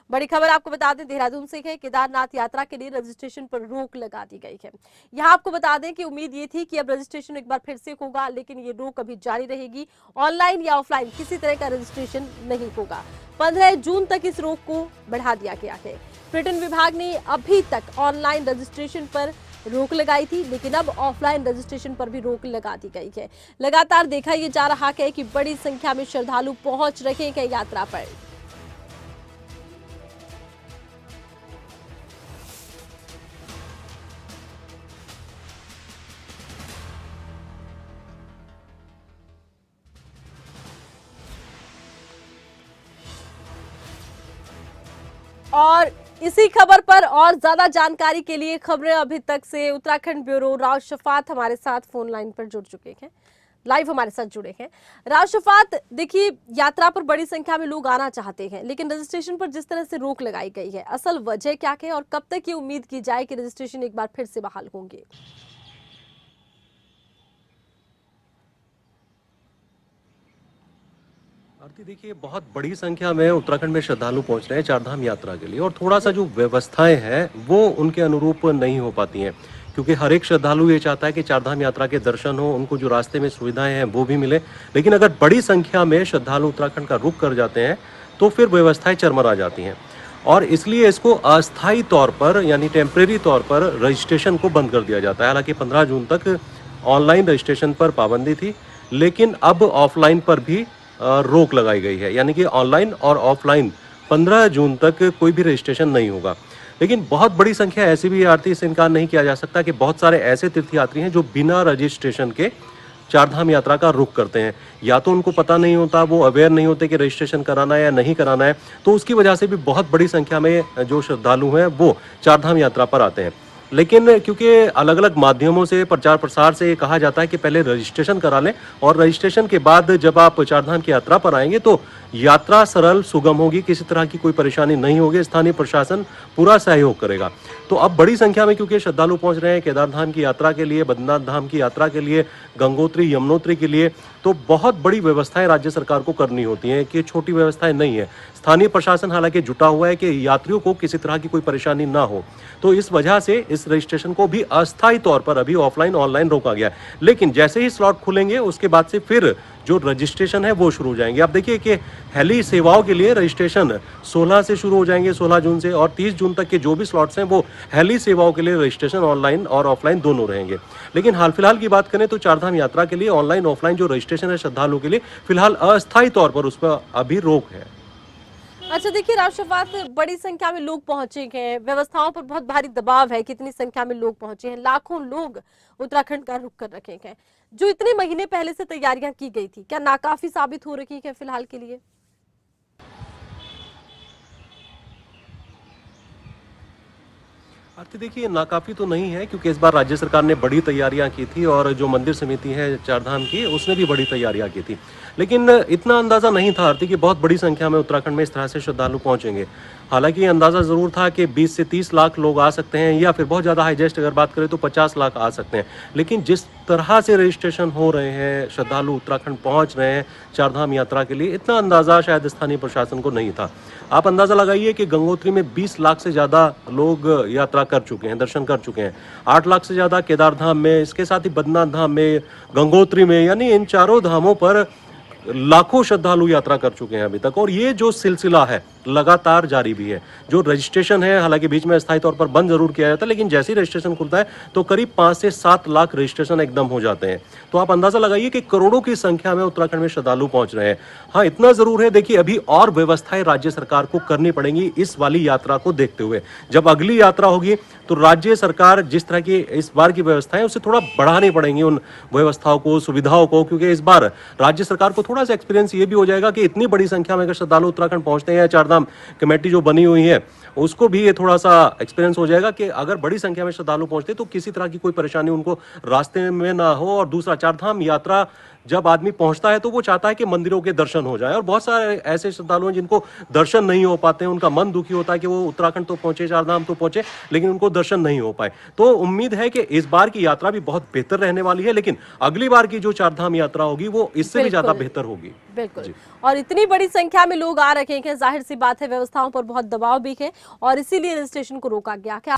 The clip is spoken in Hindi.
बड़ी खबर आपको बता दें देहरादून से है। केदारनाथ यात्रा के लिए रजिस्ट्रेशन पर रोक लगा दी गई है। यहाँ आपको बता दें कि उम्मीद ये थी कि अब रजिस्ट्रेशन एक बार फिर से होगा, लेकिन ये रोक अभी जारी रहेगी। ऑनलाइन या ऑफलाइन किसी तरह का रजिस्ट्रेशन नहीं होगा। 15 जून तक इस रोक को बढ़ा दिया गया है। पर्यटन विभाग ने अभी तक ऑनलाइन रजिस्ट्रेशन पर रोक लगाई थी, लेकिन अब ऑफलाइन रजिस्ट्रेशन पर भी रोक लगा दी गई है। लगातार देखा यह जा रहा है कि बड़ी संख्या में श्रद्धालु पहुंच रहे हैं यात्रा पर। और इसी खबर पर और ज्यादा जानकारी के लिए खबरें अभी तक से उत्तराखंड ब्यूरो राव शफात हमारे साथ फोन लाइन पर जुड़ चुके हैं, लाइव हमारे साथ जुड़े हैं। राव शफात, देखिए यात्रा पर बड़ी संख्या में लोग आना चाहते हैं, लेकिन रजिस्ट्रेशन पर जिस तरह से रोक लगाई गई है, असल वजह क्या है और कब तक ये उम्मीद की जाए कि रजिस्ट्रेशन एक बार फिर से बहाल होंगे? आरती, देखिए बहुत बड़ी संख्या में उत्तराखंड में श्रद्धालु पहुंच रहे हैं चारधाम यात्रा के लिए, और थोड़ा सा जो व्यवस्थाएं हैं वो उनके अनुरूप नहीं हो पाती हैं, क्योंकि हर एक श्रद्धालु ये चाहता है कि चारधाम यात्रा के दर्शन हो, उनको जो रास्ते में सुविधाएं हैं वो भी मिले। लेकिन अगर बड़ी संख्या में श्रद्धालु उत्तराखंड का रुख कर जाते हैं तो फिर व्यवस्थाएं चरमरा जाती हैं, और इसलिए इसको अस्थायी तौर पर यानी टेम्परेरी तौर पर रजिस्ट्रेशन को बंद कर दिया जाता है। हालांकि 15 जून तक ऑनलाइन रजिस्ट्रेशन पर पाबंदी थी, लेकिन अब ऑफलाइन पर भी रोक लगाई गई है, यानी कि ऑनलाइन और ऑफलाइन 15 जून तक कोई भी रजिस्ट्रेशन नहीं होगा। लेकिन बहुत बड़ी संख्या ऐसी भी आरती, इससे इनकार नहीं किया जा सकता कि बहुत सारे ऐसे तीर्थयात्री हैं जो बिना रजिस्ट्रेशन के चारधाम यात्रा का रुख करते हैं। या तो उनको पता नहीं होता, वो अवेयर नहीं होते कि रजिस्ट्रेशन कराना है या नहीं कराना है, तो उसकी वजह से भी बहुत बड़ी संख्या में जो श्रद्धालु हैं वो चारधाम यात्रा पर आते हैं। लेकिन क्योंकि अलग अलग माध्यमों से प्रचार प्रसार से ये कहा जाता है कि पहले रजिस्ट्रेशन करा लें, और रजिस्ट्रेशन के बाद जब आप चारधाम की यात्रा पर आएंगे तो यात्रा सरल सुगम होगी, किसी तरह की कोई परेशानी नहीं होगी, स्थानीय प्रशासन पूरा सहयोग करेगा। तो अब बड़ी संख्या में क्योंकि श्रद्धालु पहुंच रहे हैं केदारधाम की यात्रा के लिए, बद्रीनाथ धाम की यात्रा के लिए, गंगोत्री यमुनोत्री के लिए, तो बहुत बड़ी व्यवस्थाएं राज्य सरकार को करनी होती हैं, कि छोटी व्यवस्थाएं नहीं है। स्थानीय प्रशासन हालांकि जुटा हुआ है कि यात्रियों को किसी तरह की कोई परेशानी ना हो, तो इस वजह से इस रजिस्ट्रेशन को भी अस्थायी तौर पर अभी ऑफलाइन ऑनलाइन रोका गया है। लेकिन जैसे ही स्लॉट खुलेंगे उसके बाद से फिर जो रजिस्ट्रेशन है वो शुरू हो जाएंगे। आप देखिए कि हेली सेवाओं के लिए रजिस्ट्रेशन 16 से शुरू हो जाएंगे, 16 जून से, और 30 जून तक के जो भी स्लॉट्स हैं वो हेली सेवाओं के लिए रजिस्ट्रेशन ऑनलाइन और ऑफलाइन दोनों रहेंगे। लेकिन हाल फिलहाल की बात करें तो चारधाम यात्रा के लिए ऑनलाइन ऑफलाइन जो रजिस्ट्रेशन है श्रद्धालुओं के लिए फिलहाल अस्थायी तौर पर उस पर अभी रोक है। अच्छा, देखिए राव शफात, बड़ी संख्या में लोग पहुंचे हैं, व्यवस्थाओं पर बहुत भारी दबाव है, कितनी संख्या में लोग पहुंचे हैं, लाखों लोग उत्तराखंड का रुख कर रखे हैं। जो इतने महीने पहले से तैयारियां की गई थी, क्या नाकाफी साबित हो रही है फिलहाल के लिए? आरती, देखिए नाकाफी तो नहीं है, क्योंकि इस बार राज्य सरकार ने बड़ी तैयारियां की थी, और जो मंदिर समिति है चारधाम की उसने भी बड़ी तैयारियां की थी। लेकिन इतना अंदाजा नहीं था आरती कि बहुत बड़ी संख्या में उत्तराखंड में इस तरह से श्रद्धालु पहुंचेंगे। हालांकि अंदाजा जरूर था कि 20 से 30 लाख लोग आ सकते हैं, या फिर बहुत ज़्यादा हाईजेस्ट अगर बात करें तो 50 लाख आ सकते हैं। लेकिन जिस तरह से रजिस्ट्रेशन हो रहे हैं, श्रद्धालु उत्तराखंड पहुंच रहे हैं चारधाम यात्रा के लिए, इतना अंदाजा शायद स्थानीय प्रशासन को नहीं था। आप अंदाजा लगाइए कि गंगोत्री में 20 लाख से ज़्यादा लोग यात्रा कर चुके हैं, दर्शन कर चुके हैं। 8 लाख से ज़्यादा केदारधाम में, इसके साथ ही बद्रीनाथ धाम में, गंगोत्री में, यानी इन चारों धामों पर लाखों श्रद्धालु यात्रा कर चुके हैं अभी तक। और ये जो सिलसिला है लगातार जारी भी है। जो रजिस्ट्रेशन है, हालांकि बीच में अस्थायी तौर पर बंद जरूर किया जाता है, लेकिन जैसे ही रजिस्ट्रेशन खुलता है तो करीब 5 से 7 लाख रजिस्ट्रेशन एकदम हो जाते हैं। तो आप अंदाजा लगाइए कि करोड़ों की संख्या में उत्तराखंड में श्रद्धालु पहुंच रहे हैं। हाँ, इतना जरूर है, देखिए अभी और व्यवस्थाएं राज्य सरकार को करनी पड़ेंगी इस वाली यात्रा को देखते हुए। जब अगली यात्रा होगी तो राज्य सरकार जिस तरह की इस बार की व्यवस्थाएं उसे थोड़ा बढ़ानी पड़ेंगी, उन व्यवस्थाओं को, सुविधाओं को, क्योंकि इस बार राज्य सरकार को थोड़ा सा एक्सपीरियंस ये भी हो जाएगा कि इतनी बड़ी संख्या में अगर श्रद्धालु उत्तराखंड पहुंचते हैं, चारधाम कमेटी जो बनी हुई है उसको भी ये थोड़ा सा एक्सपीरियंस हो जाएगा कि अगर बड़ी संख्या में श्रद्धालु पहुंचते तो किसी तरह की कोई परेशानी उनको रास्ते में ना हो। और दूसरा, चारधाम यात्रा जब आदमी पहुंचता है तो वो चाहता है कि मंदिरों के दर्शन हो जाए, और बहुत सारे ऐसे श्रद्धालु हैं जिनको दर्शन नहीं हो पाते हैं, उनका मन दुखी होता है कि वो उत्तराखंड तो पहुंचे, चारधाम तो पहुंचे, लेकिन उनको दर्शन नहीं हो पाए। तो उम्मीद है कि इस बार की यात्रा भी बहुत बेहतर रहने वाली है, लेकिन अगली बार की जो चारधाम यात्रा होगी वो इससे भी ज्यादा बेहतर होगी। बिल्कुल। और इतनी बड़ी संख्या में लोग आ रखे हैं, जाहिर सी बात है व्यवस्थाओं पर बहुत दबाव भी है और इसीलिए रजिस्ट्रेशन को रोका गया। क्या